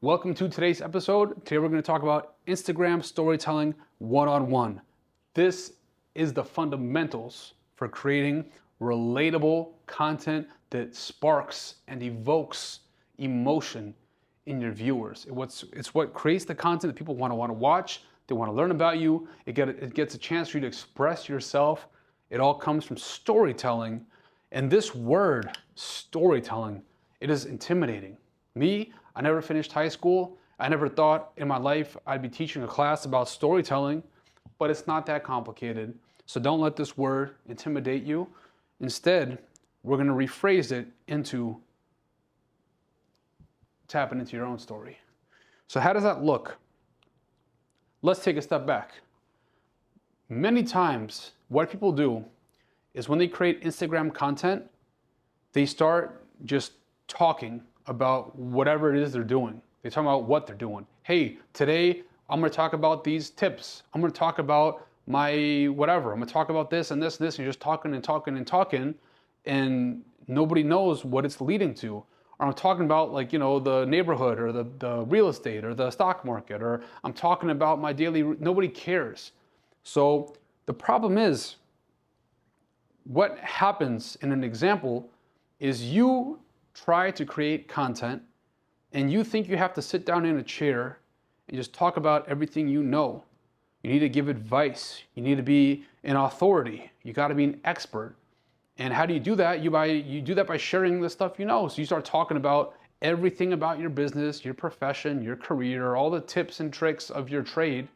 Welcome to today's episode. Today we're going to talk about Instagram storytelling one-on-one. This is the fundamentals for creating relatable content that sparks and evokes emotion in your viewers. It's what creates the content that people want to watch. They want to learn about you. It gets a chance for you to express yourself. It all comes from storytelling. And this word, storytelling, it is intimidating. Me, I never finished high school. I never thought in my life I'd be teaching a class about storytelling, but it's not that complicated. So don't let this word intimidate you. Instead, we're going to rephrase it into tapping into your own story. So how does that look? Let's take a step back. Many times, what people do is when they create Instagram content, they start just talking about whatever it is they're doing. They talk about what they're doing. Hey, today I'm going to talk about these tips. I'm going to talk about my whatever. I'm going to talk about this and this and this. And you're just talking and talking and talking, and nobody knows what it's leading to. Or I'm talking about the neighborhood or the real estate or the stock market, or I'm talking about my daily, nobody cares. So the problem is, what happens in an example is you try to create content and you think you have to sit down in a chair and just talk about everything you know. You need to give advice. You need to be an authority. You got to be an expert. And how do you do that? You do that by sharing the stuff you know. So you start talking about everything about your business, your profession, your career, all the tips and tricks of your trade,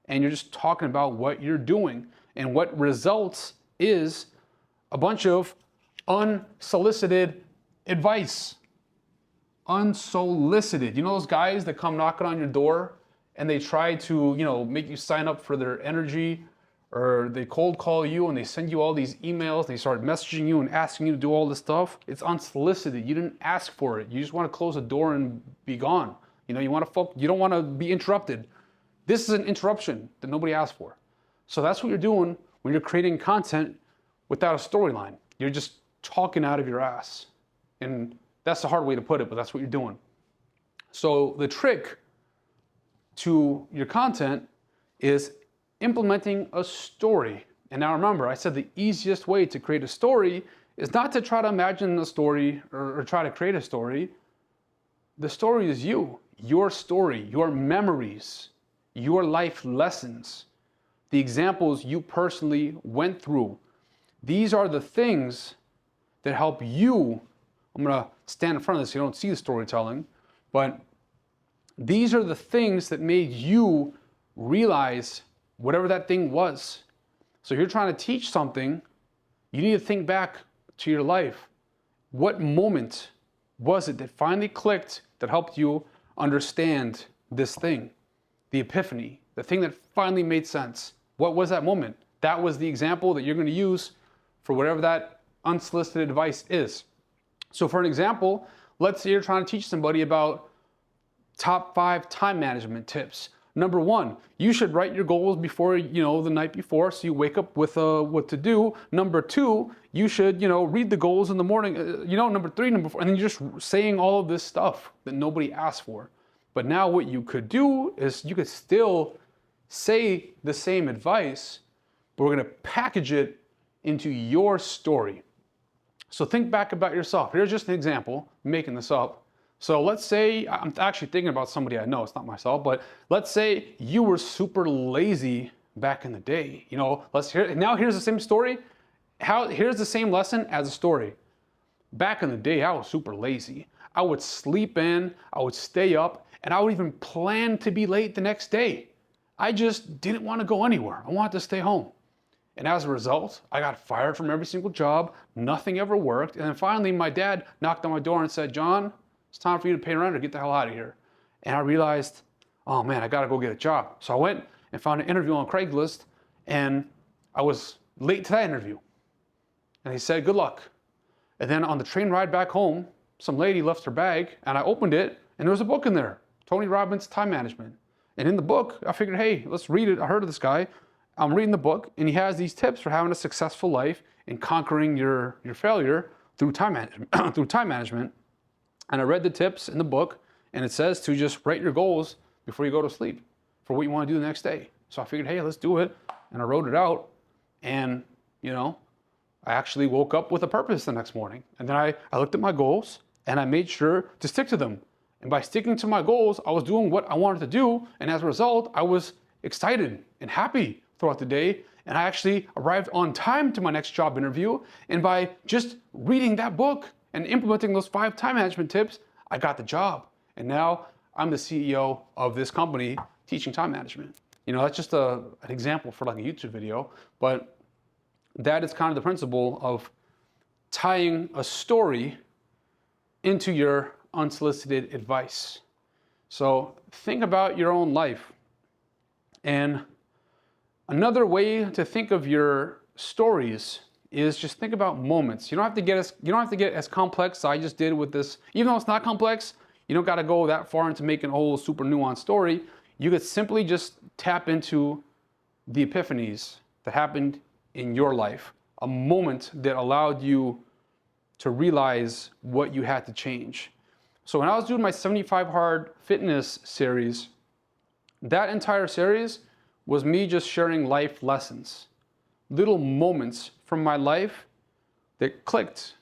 and you're just talking about what you're doing. And what results is a bunch of unsolicited advice. Unsolicited. You know those guys that come knocking on your door and they try to, make you sign up for their energy, or they cold call you and they send you all these emails, they start messaging you and asking you to do all this stuff. It's unsolicited. You didn't ask for it. You just want to close the door and be gone. You don't want to be interrupted. This is an interruption that nobody asked for. So that's what you're doing when you're creating content without a storyline. You're just talking out of your ass. And that's the hard way to put it, but that's what you're doing. So the trick to your content is implementing a story. And now remember, I said the easiest way to create a story is not to try to imagine a story or try to create a story. The story is you, your story, your memories, your life lessons, the examples you personally went through. These are the things that help you. I'm going to stand in front of this so you don't see the storytelling, but these are the things that made you realize whatever that thing was. So if you're trying to teach something, you need to think back to your life. What moment was it that finally clicked, that helped you understand this thing? The epiphany, the thing that finally made sense. What was that moment? That was the example that you're going to use for whatever that unsolicited advice is. So for an example, let's say you're trying to teach somebody about top 5 time management tips. Number 1, you should write your goals before, the night before, so you wake up with what to do. Number 2, you should, read the goals in the morning. Number 3, number 4, and then you're just saying all of this stuff that nobody asked for. But now what you could do is you could still say the same advice, but we're going to package it into your story. So think back about yourself. Here's just an example, I'm making this up. So let's say, I'm actually thinking about somebody I know, it's not myself, but let's say you were super lazy back in the day. Now here's the same story. Here's the same lesson as a story. Back in the day, I was super lazy. I would sleep in, I would stay up, and I would even plan to be late the next day. I just didn't want to go anywhere. I wanted to stay home. And as a result, I got fired from every single job. Nothing ever worked. And then finally, my dad knocked on my door and said, "John, it's time for you to pay rent or get the hell out of here." And I realized, oh man, I got to go get a job. So I went and found an interview on Craigslist, and I was late to that interview. And he said, "Good luck." And then on the train ride back home, some lady left her bag, and I opened it, and there was a book in there, Tony Robbins' Time Management. And in the book, I figured, hey, let's read it. I heard of this guy. I'm reading the book, and he has these tips for having a successful life and conquering your failure through time management. And I read the tips in the book, and it says to just write your goals before you go to sleep for what you want to do the next day. So I figured, hey, let's do it. And I wrote it out. And, I actually woke up with a purpose the next morning. And then I looked at my goals and I made sure to stick to them. And by sticking to my goals, I was doing what I wanted to do. And as a result, I was excited and happy throughout the day. And I actually arrived on time to my next job interview. And by just reading that book and implementing those 5 time management tips, I got the job. And now I'm the CEO of this company teaching time management. That's just an example for like a YouTube video, but that is kind of the principle of tying a story into your unsolicited advice. So think about your own life. And another way to think of your stories is just think about moments. You don't have to get as complex as I just did with this. Even though it's not complex, you don't got to go that far into making a whole super nuanced story. You could simply just tap into the epiphanies that happened in your life, a moment that allowed you to realize what you had to change. So when I was doing my 75 Hard Fitness series, that entire series was me just sharing life lessons, little moments from my life that clicked,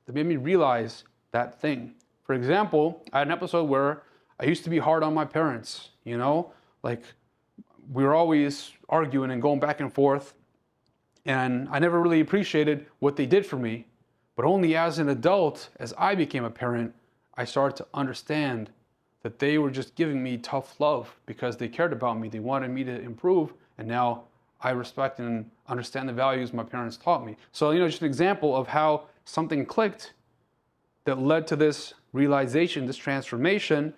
that made me realize that thing. For example, I had an episode where I used to be hard on my parents, like we were always arguing and going back and forth, and I never really appreciated what they did for me. But only as an adult, as I became a parent, I started to understand that they were just giving me tough love because they cared about me. They wanted me to improve, and now I respect and understand the values my parents taught me. So, just an example of how something clicked that led to this realization, this transformation.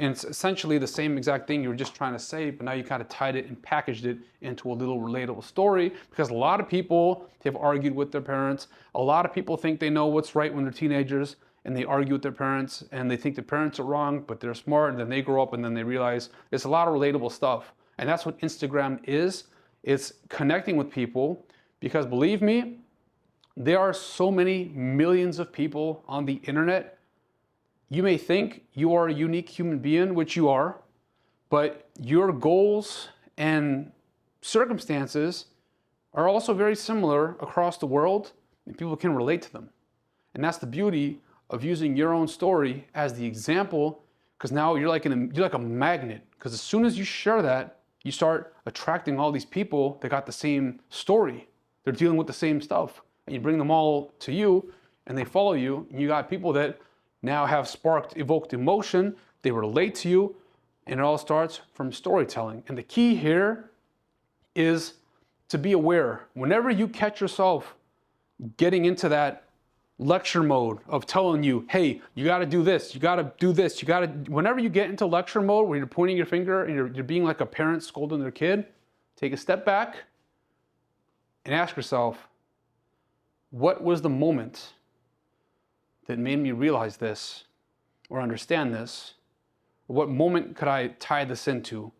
And it's essentially the same exact thing you were just trying to say, but now you kind of tied it and packaged it into a little relatable story, because a lot of people have argued with their parents. A lot of people think they know what's right when they're teenagers, and they argue with their parents, and they think the parents are wrong, but they're smart, and then they grow up, and then they realize it's a lot of relatable stuff. And that's what Instagram is. It's connecting with people, because believe me, there are so many millions of people on the internet. You may think you are a unique human being, which you are, but your goals and circumstances are also very similar across the world, and people can relate to them. And that's the beauty of using your own story as the example, because now you're like a magnet, because as soon as you share that, you start attracting all these people that got the same story. They're dealing with the same stuff, and you bring them all to you, and they follow you, and you got people that now have evoked emotion, they relate to you, and it all starts from storytelling. And the key here is to be aware. Whenever you catch yourself getting into that lecture mode of telling you, hey, you got to do this, you got to do this, whenever you get into lecture mode where you're pointing your finger and you're being like a parent scolding their kid, take a step back and ask yourself, what was the moment that made me realize this or understand this? Or what moment could I tie this into?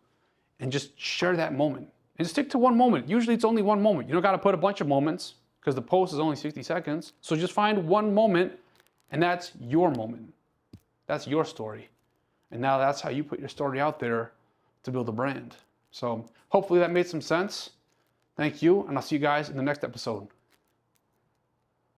And just share that moment. And stick to one moment. Usually it's only one moment. You don't got to put a bunch of moments because the post is only 60 seconds. So just find one moment, and that's your moment. That's your story. And now that's how you put your story out there to build a brand. So hopefully that made some sense. Thank you, and I'll see you guys in the next episode.